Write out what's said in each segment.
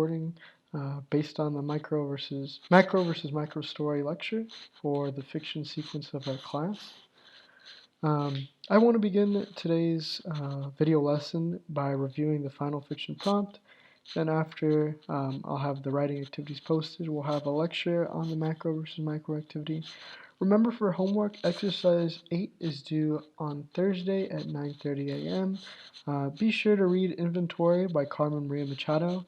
recording based on the macro versus micro story lecture for the fiction sequence of our class. I want to begin today's video lesson by reviewing the final fiction prompt. Then after I'll have the writing activities posted, we'll have a lecture on the macro versus micro activity. Remember, for homework, exercise 8 is due on Thursday at 9:30 a.m. Be sure to read Inventory by Carmen Maria Machado.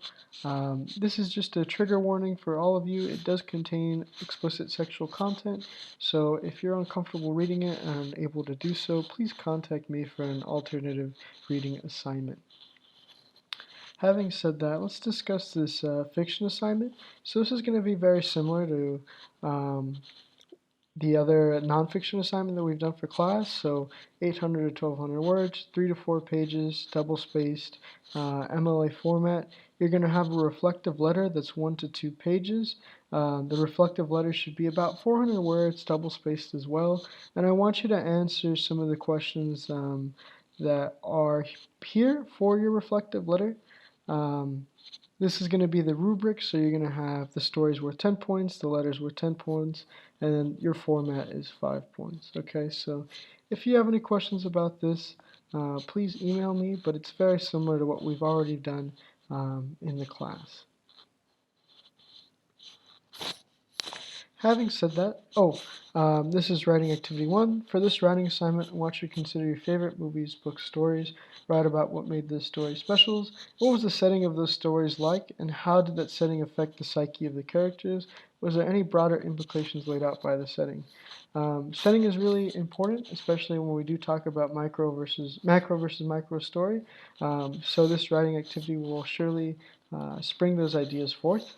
This is just a trigger warning for all of you. It does contain explicit sexual content, so if you're uncomfortable reading it and unable to do so, please contact me for an alternative reading assignment. Having said that, let's discuss this fiction assignment. So this is going to be very similar to the other nonfiction assignment that we've done for class. So 800 to 1200 words, 3 to 4 pages, double-spaced, MLA format. You're going to have a reflective letter that's 1 to 2 pages. The reflective letter should be about 400 words, double-spaced as well. And I want you to answer some of the questions that are here for your reflective letter. This is going to be the rubric, so you're going to have the story's worth 10 points, the letter's worth 10 points, and then your format is 5 points. Okay, so if you have any questions about this, please email me, but it's very similar to what we've already done in the class. Having said that, this is writing activity 1. For this writing assignment, I want you to consider your favorite movies, books, stories. Write about what made the story special. What was the setting of those stories like, and how did that setting affect the psyche of the characters? Was there any broader implications laid out by the setting? Setting is really important, especially when we do talk about macro versus micro story. So this writing activity will surely spring those ideas forth.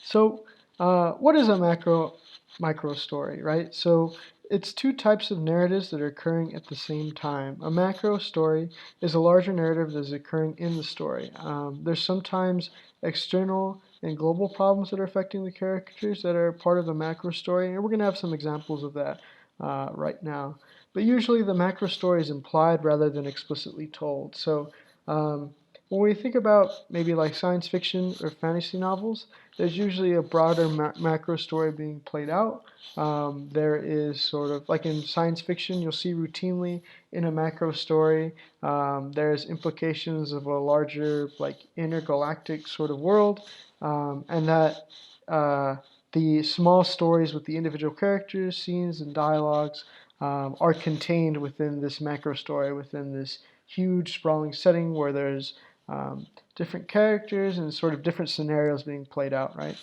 So what is a micro story, right? So it's two types of narratives that are occurring at the same time. A macro story is a larger narrative that is occurring in the story. There's sometimes external and global problems that are affecting the characters that are part of the macro story, and we're going to have some examples of that right now. But usually the macro story is implied rather than explicitly told. So when we think about maybe like science fiction or fantasy novels, there's usually a broader macro story being played out. There is sort of, like in science fiction, you'll see routinely in a macro story, there's implications of a larger, like, intergalactic sort of world, and that the small stories with the individual characters, scenes, and dialogues are contained within this macro story, within this huge, sprawling setting where there's different characters and sort of different scenarios being played out, right?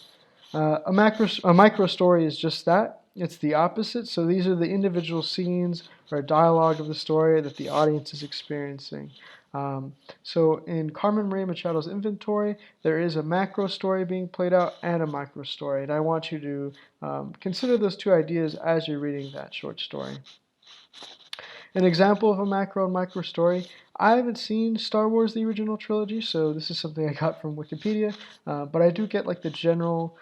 A micro story is just that. It's the opposite. So these are the individual scenes or dialogue of the story that the audience is experiencing. So in Carmen Maria Machado's Inventory, there is a macro story being played out and a micro story. And I want you to consider those two ideas as you're reading that short story. An example of a macro and micro story. I haven't seen Star Wars the original trilogy, so this is something I got from Wikipedia, but I do get like the general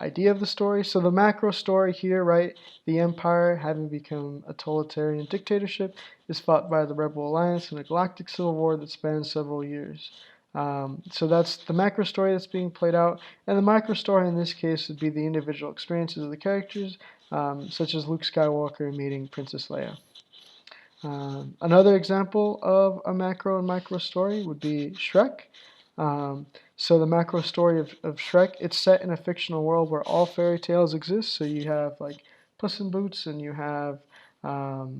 idea of the story. So the macro story here, right, the Empire, having become a totalitarian dictatorship, is fought by the Rebel Alliance in a galactic civil war that spans several years. So that's the macro story that's being played out, and the micro story in this case would be the individual experiences of the characters, such as Luke Skywalker meeting Princess Leia. Another example of a macro and micro story would be Shrek. So the macro story of Shrek, it's set in a fictional world where all fairy tales exist. So you have like Puss in Boots, and you have the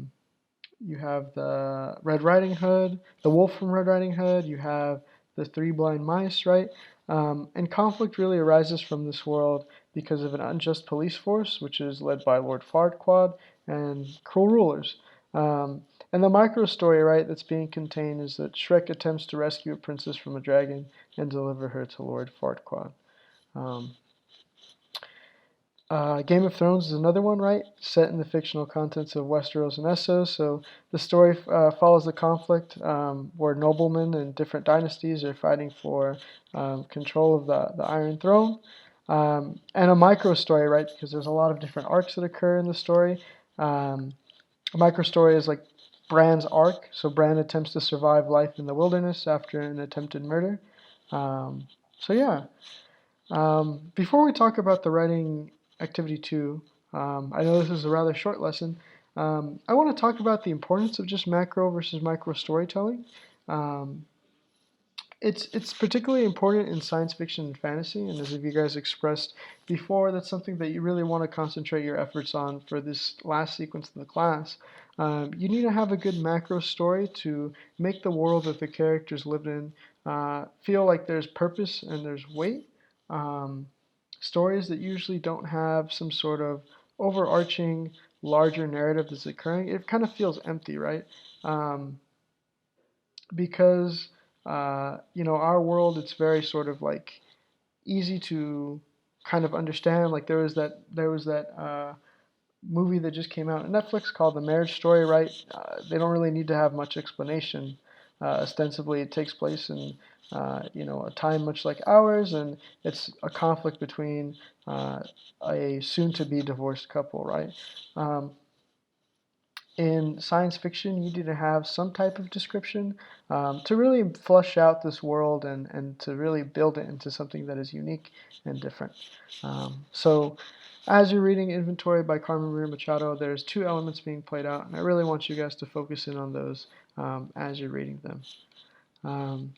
Red Riding Hood, the wolf from Red Riding Hood. You have the three blind mice, right? And conflict really arises from this world because of an unjust police force, which is led by Lord Farquaad, and cruel rulers. And the micro story, right, that's being contained is that Shrek attempts to rescue a princess from a dragon and deliver her to Lord Farquaad. Game of Thrones is another one, right, set in the fictional contents of Westeros and Essos. So the story follows the conflict where noblemen and different dynasties are fighting for control of the Iron Throne. And a micro story, right, because there's a lot of different arcs that occur in the story. A micro story is like Bran's arc. So Bran attempts to survive life in the wilderness after an attempted murder. So yeah, before we talk about the writing activity 2, I know this is a rather short lesson. I want to talk about the importance of just macro versus micro storytelling. Um, it's particularly important in science fiction and fantasy, and as you guys expressed before, that's something that you really want to concentrate your efforts on for this last sequence in the class. You need to have a good macro story to make the world that the characters live in feel like there's purpose and there's weight. Um, Stories that usually don't have some sort of overarching larger narrative that's occurring, it kind of feels empty, right? Um, because our world, it's very sort of like easy to kind of understand. Like there was that movie that just came out on Netflix called The Marriage Story, right? They don't really need to have much explanation. Ostensibly, it takes place in a time much like ours, and it's a conflict between a soon-to-be divorced couple, right? Um, in science fiction, you need to have some type of description to really flush out this world and to really build it into something that is unique and different. So, as you're reading Inventory by Carmen Maria Machado, there's two elements being played out, and I really want you guys to focus in on those as you're reading them.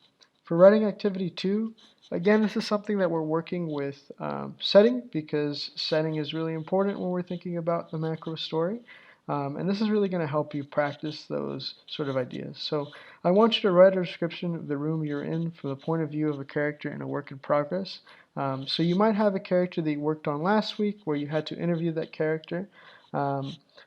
For writing activity 2, again, this is something that we're working with setting, because setting is really important when we're thinking about the macro story. And this is really going to help you practice those sort of ideas. So I want you to write a description of the room you're in from the point of view of a character in a work in progress. So you might have a character that you worked on last week where you had to interview that character.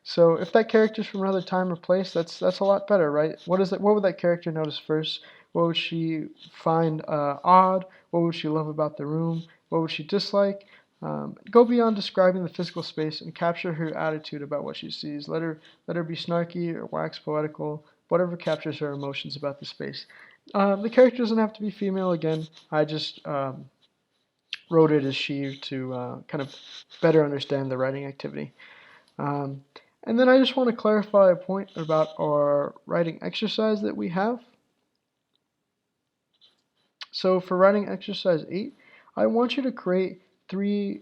So if that character is from another time or place, that's a lot better, right? What would that character notice first? What would she find odd? What would she love about the room? What would she dislike? Go beyond describing the physical space and capture her attitude about what she sees. Let her be snarky or wax poetical, whatever captures her emotions about the space. The character doesn't have to be female again. I just wrote it as she to kind of better understand the writing activity. Um, and then I just want to clarify a point about our writing exercise that we have. So for writing exercise 8, I want you to create 3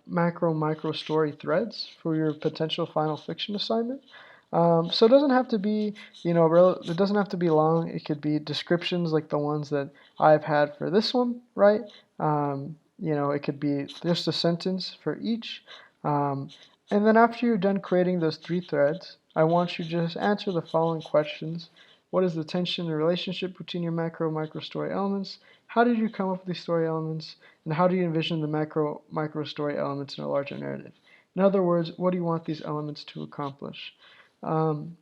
macro-micro story threads for your potential final fiction assignment. So it doesn't have to be, it doesn't have to be long. It could be descriptions like the ones that I've had for this one, right? It could be just a sentence for each. Um, and then after you're done creating those 3 threads, I want you to just answer the following questions. What is the tension and relationship between your macro-micro story elements? How did you come up with these story elements? And how do you envision the macro-micro story elements in a larger narrative? In other words, what do you want these elements to accomplish? Um,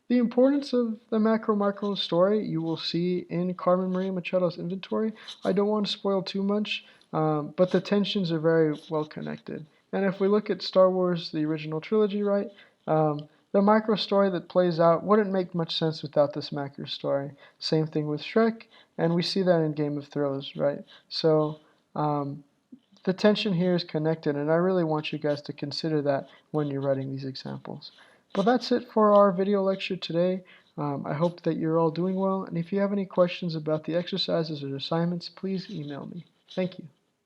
the importance of the macro-micro story you will see in Carmen Maria Machado's Inventory. I don't want to spoil too much, but the tensions are very well connected. And if we look at Star Wars, the original trilogy, right, the micro story that plays out wouldn't make much sense without this macro story. Same thing with Shrek, and we see that in Game of Thrones, right? So the tension here is connected, and I really want you guys to consider that when you're writing these examples. But that's it for our video lecture today. I hope that you're all doing well, and if you have any questions about the exercises or assignments, please email me. Thank you.